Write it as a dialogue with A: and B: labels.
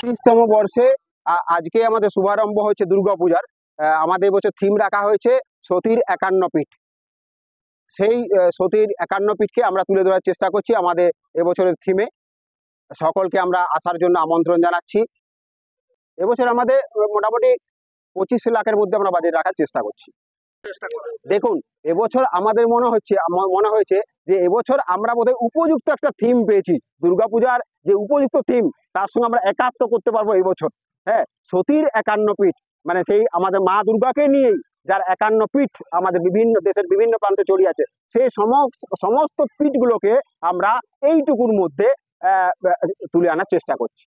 A: ৩৫তম বর্ষে আজকে আমাদের শুভারম্ভ হয়েছে দুর্গাপূজার। আমাদের এবছর থিম রাখা হয়েছে সতীর ৫১ পীঠ। সেই সতীর ৫১ পীঠকে আমরা তুলে ধরার চেষ্টা করছি আমাদের এবছরের থিমে। সকলকে আমরা আসার জন্য আমন্ত্রণ জানাচ্ছি। এবছর আমাদের মোটামুটি ২৫ লাখের মধ্যে আমরা বাজেট রাখার চেষ্টা করছি। দেখুন, এবছর আমাদের মনে হয়েছে যে এবছর আমরা বোধহয় উপযুক্ত একটা থিম পেয়েছি। দুর্গাপূজার যে উপযুক্ত থিম, তার সঙ্গে আমরা একাত্ম করতে পারবো এই বছর। হ্যাঁ, সতীর ৫১ পীঠ, মানে সেই আমাদের মা দুর্গাকে নিয়েই যার ৫১ পীঠ আমাদের বিভিন্ন দেশের বিভিন্ন প্রান্তে ছড়িয়ে আছে, সেই সমস্ত পীঠগুলোকে আমরা এইটুকুর মধ্যে তুলে আনার চেষ্টা করছি।